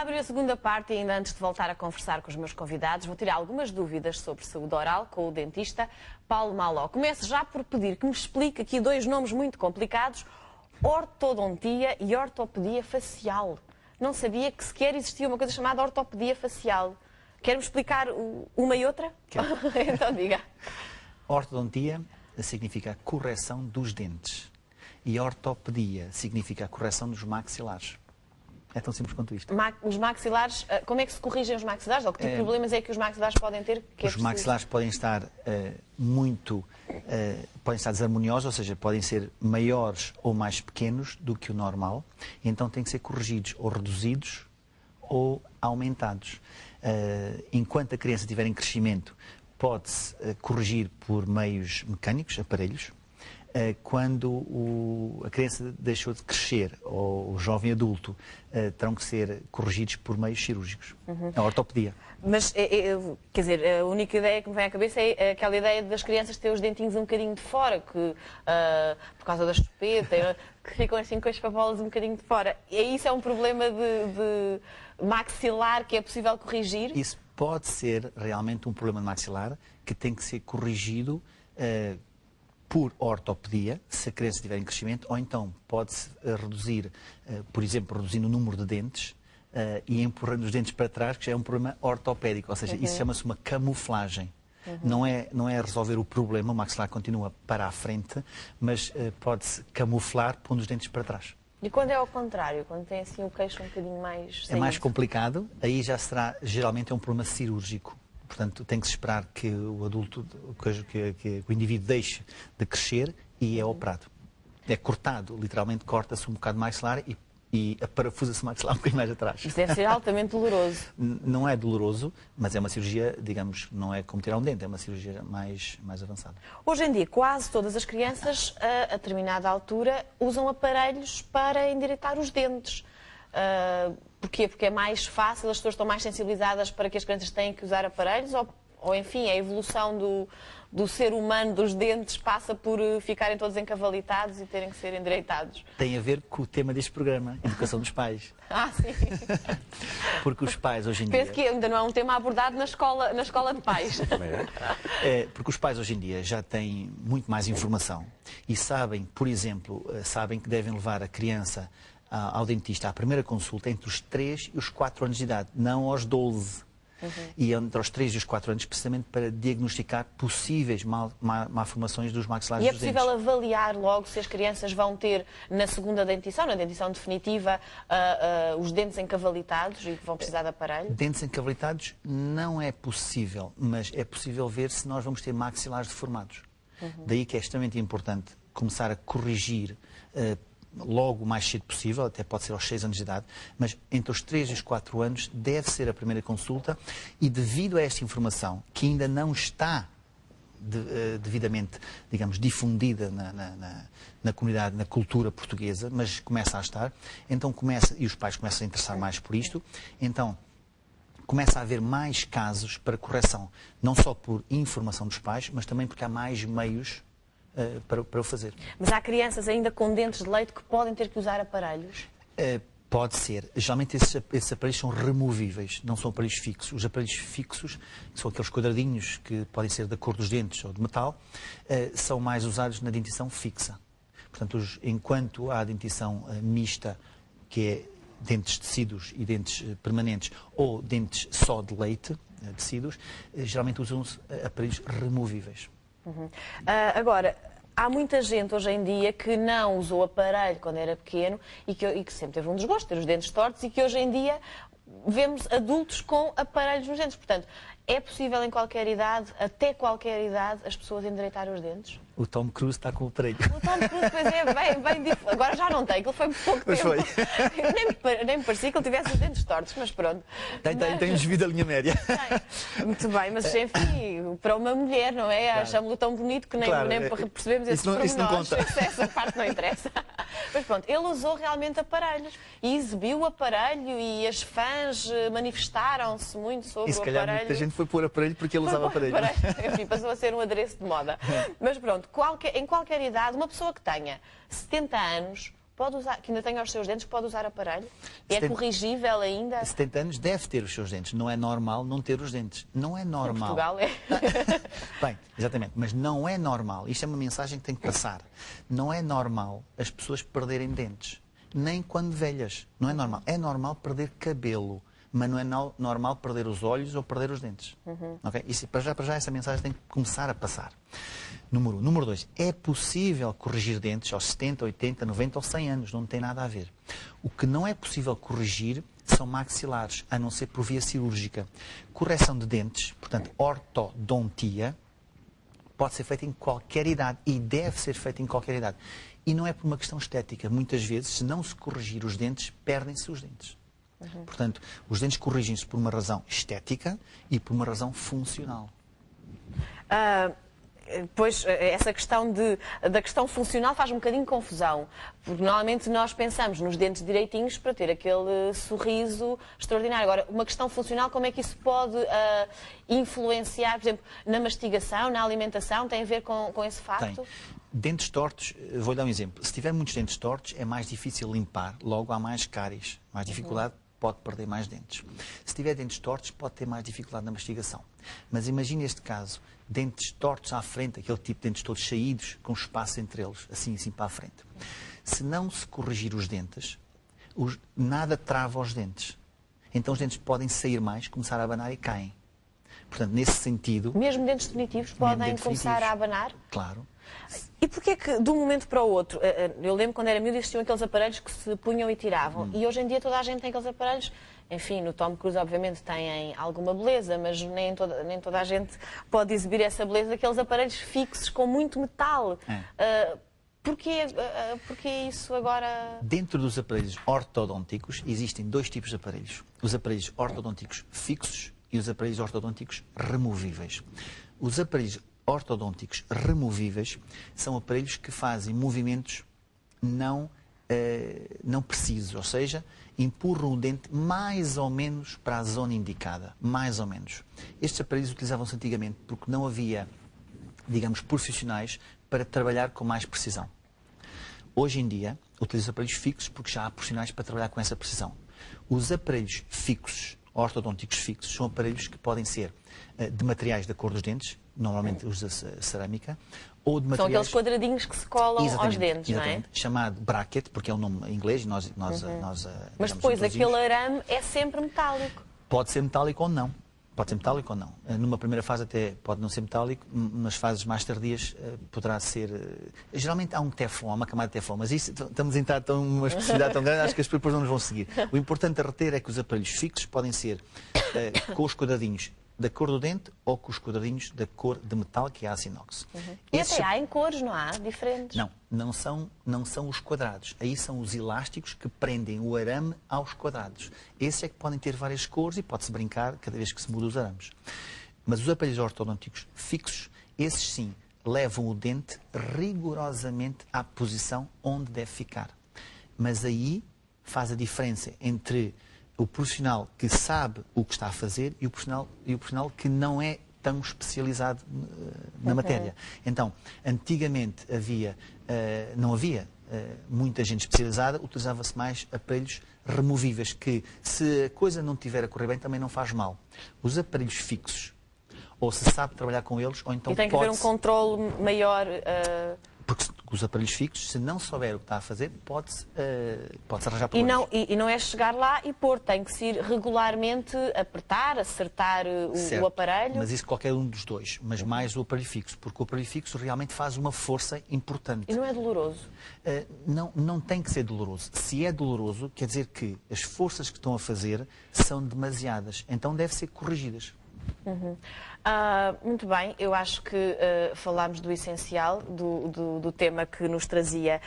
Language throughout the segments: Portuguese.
abrir a segunda parte e ainda antes de voltar a conversar com os meus convidados, vou tirar algumas dúvidas sobre saúde oral com o dentista Paulo Maló. Começo já por pedir que me explique aqui dois nomes muito complicados, ortodontia e ortopedia facial. Não sabia que sequer existia uma coisa chamada ortopedia facial. Quer-me explicar uma e outra? Então diga. Ortodontia significa a correção dos dentes e ortopedia significa a correção dos maxilares. É tão simples quanto isto. Os maxilares, como é que se corrigem os maxilares? Ou que tipo de problemas é que os maxilares podem ter? Os maxilares podem estar podem estar desarmoniosos, ou seja, podem ser maiores ou mais pequenos do que o normal. Então têm que ser corrigidos ou reduzidos ou aumentados. Enquanto a criança estiver em crescimento, pode-se corrigir por meios mecânicos, aparelhos. Quando a criança deixou de crescer, ou o jovem adulto, terão que ser corrigidos por meios cirúrgicos. A ortopedia. Mas, quer dizer, a única ideia que me vem à cabeça é aquela ideia das crianças terem os dentinhos um bocadinho de fora, que por causa da estupeta, que ficam assim com as papolas um bocadinho de fora. E isso é um problema de maxilar que é possível corrigir? Isso pode ser realmente um problema de maxilar que tem que ser corrigido por ortopedia, se a criança estiver em crescimento, ou então pode-se reduzir, por exemplo, reduzindo o número de dentes e empurrando os dentes para trás, que já é um problema ortopédico, ou seja, isso chama-se uma camuflagem. Não é resolver o problema, o maxilar continua para a frente, mas pode-se camuflar pondo os dentes para trás. E quando é ao contrário, quando tem assim o queixo um bocadinho mais saído? É mais complicado, aí já será, geralmente é um problema cirúrgico. Portanto, tem que se esperar que o adulto, que o indivíduo deixe de crescer e é operado. É cortado, literalmente corta-se um bocado mais maxilar e aparafusa-se o maxilar um bocadinho mais atrás. Isso deve ser altamente doloroso. Não é doloroso, mas é uma cirurgia, digamos, não é como tirar um dente, é uma cirurgia mais avançada. Hoje em dia, quase todas as crianças, a determinada altura, usam aparelhos para endireitar os dentes. Porquê? Porque é mais fácil, as pessoas estão mais sensibilizadas para que as crianças têm que usar aparelhos ou enfim, a evolução do ser humano, dos dentes, passa por ficarem todos encavalitados e terem que ser endireitados? Tem a ver com o tema deste programa, Educação dos Pais. Sim. Porque os pais hoje em dia... Penso que ainda não é um tema abordado na escola de pais. Porque os pais hoje em dia já têm muito mais informação e sabem, por exemplo, sabem que devem levar a criança ao dentista à primeira consulta entre os 3 e os 4 anos de idade, não aos 12. E entre os 3 e os 4 anos, precisamente para diagnosticar possíveis malformações dos maxilares dos dentes. E é possível avaliar logo se as crianças vão ter na segunda dentição, na dentição definitiva, os dentes encavalitados e que vão precisar de aparelho? Dentes encavalitados não é possível, mas é possível ver se nós vamos ter maxilares deformados. Daí que é extremamente importante começar a corrigir logo o mais cedo possível, até pode ser aos 6 anos de idade, mas entre os 3 e os 4 anos deve ser a primeira consulta e devido a esta informação, que ainda não está devidamente, digamos, difundida na comunidade, na cultura portuguesa, mas começa a estar, então e os pais começam a interessar mais por isto, então começa a haver mais casos para correção, não só por informação dos pais, mas também porque há mais meios para o fazer. Mas há crianças ainda com dentes de leite que podem ter que usar aparelhos? Pode ser. Geralmente esses aparelhos são removíveis, não são aparelhos fixos. Os aparelhos fixos, que são aqueles quadradinhos que podem ser da cor dos dentes ou de metal, são mais usados na dentição fixa. Portanto, enquanto há a dentição mista, que é dentes tecidos e dentes permanentes, ou dentes só de leite, tecidos, geralmente usam-se aparelhos removíveis. Agora, há muita gente hoje em dia que não usou aparelho quando era pequeno e que sempre teve um desgosto de ter os dentes tortos e que hoje em dia vemos adultos com aparelhos nos dentes. Portanto, é possível em qualquer idade, até qualquer idade, as pessoas endireitarem os dentes? O Tom Cruise está com o aparelho. O Tom Cruise, pois é, bem diferente. Agora já não tem, aquilo foi pouco tempo. Nem me parecia que ele tivesse os dentes tortos, mas pronto. Tem um desvio da linha média. Muito bem, mas enfim, para uma mulher, não é? Claro. Achamos-lo tão bonito que nem percebemos esses pormenores. Isso não conta. Essa parte não interessa. Mas pronto, ele usou realmente aparelhos e exibiu o aparelho e as fãs manifestaram-se muito sobre o aparelho. E se calhar muita gente foi pôr aparelho porque ele usava aparelho. Enfim, passou a ser um adereço de moda. Mas pronto, em qualquer idade, uma pessoa que tenha 70 anos pode usar, que ainda tenha os seus dentes, pode usar aparelho? É 70 corrigível ainda? 70 anos deve ter os seus dentes. Não é normal não ter os dentes. Não é normal. Em Portugal é. Bem, exatamente. Mas não é normal. Isto é uma mensagem que tem que passar. Não é normal as pessoas perderem dentes. Nem quando velhas. Não é normal. É normal perder cabelo. Mas não é normal perder os olhos ou perder os dentes. Okay? Isso, para já essa mensagem tem que começar a passar. Número 1. Número 2. É possível corrigir dentes aos 70, 80, 90 ou 100 anos. Não tem nada a ver. O que não é possível corrigir são maxilares, a não ser por via cirúrgica. Correção de dentes, portanto, ortodontia, pode ser feita em qualquer idade e deve ser feita em qualquer idade. E não é por uma questão estética. Muitas vezes, se não se corrigir os dentes, perdem-se os dentes. Portanto, os dentes corrigem-se por uma razão estética e por uma razão funcional. Pois, essa questão da questão funcional faz um bocadinho confusão, porque normalmente nós pensamos nos dentes direitinhos para ter aquele sorriso extraordinário. Agora, uma questão funcional, como é que isso pode influenciar, por exemplo, na mastigação, na alimentação, tem a ver com esse facto? Tem. Dentes tortos, vou dar um exemplo. Se tiver muitos dentes tortos, é mais difícil limpar, logo há mais cáries, mais dificuldade, pode perder mais dentes. Se tiver dentes tortos, pode ter mais dificuldade na mastigação. Mas imagine este caso, dentes tortos à frente, aquele tipo de dentes todos saídos, com espaço entre eles, assim para a frente. Se não se corrigir os dentes, nada trava os dentes. Então os dentes podem sair mais, começar a abanar e caem. Portanto, nesse sentido... Mesmo dentes definitivos podem começar a abanar? Claro. E porquê que, de um momento para o outro, eu lembro quando era miúdo existiam aqueles aparelhos que se punham e tiravam, e hoje em dia toda a gente tem aqueles aparelhos, enfim, no Tom Cruise obviamente têm alguma beleza, mas nem toda a gente pode exibir essa beleza, aqueles aparelhos fixos com muito metal. Porquê isso agora? Dentro dos aparelhos ortodônticos existem dois tipos de aparelhos. Os aparelhos ortodônticos fixos e os aparelhos ortodônticos removíveis. Os aparelhos ortodônticos removíveis são aparelhos que fazem movimentos não precisos, ou seja, empurram o dente mais ou menos para a zona indicada, mais ou menos. Estes aparelhos utilizavam-se antigamente porque não havia, digamos, profissionais para trabalhar com mais precisão. Hoje em dia, utilizam aparelhos fixos porque já há profissionais para trabalhar com essa precisão. Os aparelhos fixos, ortodônticos fixos, são aparelhos que podem ser de materiais da cor dos dentes, normalmente usa-se cerâmica, ou de materiais... São aqueles quadradinhos que se colam aos dentes, não é? Chamado bracket, porque é um nome em inglês, mas depois aquele arame é sempre metálico. Pode ser metálico ou não. Pode ser metálico ou não. Numa primeira fase até pode não ser metálico, nas fases mais tardias poderá ser... Geralmente há um teflon, uma camada de teflon, mas isso estamos a entrar numa especificidade tão grande, acho que as pessoas não nos vão seguir. O importante a reter é que os aparelhos fixos podem ser com os quadradinhos da cor do dente ou com os quadradinhos da cor de metal, que é a aço inox. E até há em cores, não há? Diferentes? Não são os quadrados. Aí são os elásticos que prendem o arame aos quadrados. Esses é que podem ter várias cores e pode-se brincar cada vez que se muda os arames. Mas os aparelhos ortodônticos fixos, esses sim, levam o dente rigorosamente à posição onde deve ficar. Mas aí faz a diferença entre o profissional que sabe o que está a fazer e o profissional que não é tão especializado na matéria. Então, antigamente não havia muita gente especializada, utilizava-se mais aparelhos removíveis, que se a coisa não estiver a correr bem, também não faz mal. Os aparelhos fixos, ou se sabe trabalhar com eles, ou então e tem que haver um controle maior... Porque os aparelhos fixos, se não souber o que está a fazer, pode-se arranjar problemas. E não é chegar lá e pôr, tem que se ir regularmente apertar, acertar o aparelho. Mas isso qualquer um dos dois, mas mais o aparelho fixo, porque o aparelho fixo realmente faz uma força importante. E não é doloroso? Não tem que ser doloroso. Se é doloroso, quer dizer que as forças que estão a fazer são demasiadas, então devem ser corrigidas. Muito bem, eu acho que falámos do essencial, do tema que nos trazia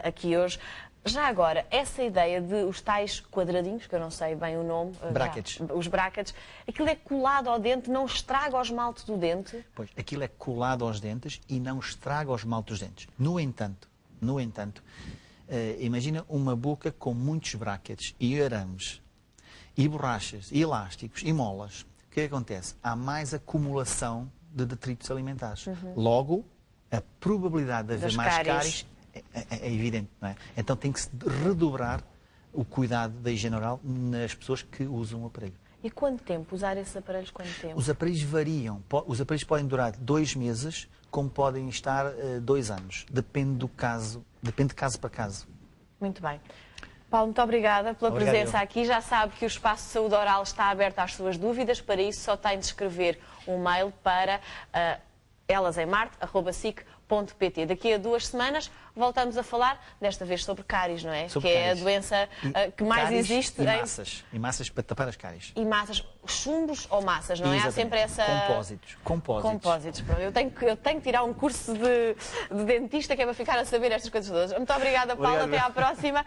aqui hoje. Já agora, essa ideia de os tais quadradinhos, que eu não sei bem o nome... Brackets. Os brackets, aquilo é colado ao dente, não estraga o esmalte do dente? Pois, aquilo é colado aos dentes e não estraga o esmalte dos dentes. No entanto, imagina uma boca com muitos brackets e arames, e borrachas, e elásticos, e molas. O que acontece? Há mais acumulação de detritos alimentares. Logo, a probabilidade de haver mais cáries é evidente, não é? Então tem que se redobrar o cuidado da higiene oral nas pessoas que usam o aparelho. E quanto tempo? Usar esses aparelhos quanto tempo? Os aparelhos variam. Os aparelhos podem durar 2 meses, como podem estar 2 anos. Depende do caso, depende de caso para caso. Muito bem. Paulo, muito obrigada pela presença eu. aqui. Já sabe que o Espaço de Saúde Oral está aberto às suas dúvidas. Para isso, só tem de escrever um mail para elasemarte@sic.pt. Daqui a 2 semanas voltamos a falar, desta vez sobre cáries, não é? Sobre que cáries. é a doença que mais cáries existe. E massas para tapar as cáries. E massas, chumbos ou massas, não é? Exatamente. Há sempre essa... Compósitos. Pronto. Eu tenho que tirar um curso de dentista que é para ficar a saber estas coisas todas. Muito obrigada, Paulo. Obrigado. Até à próxima.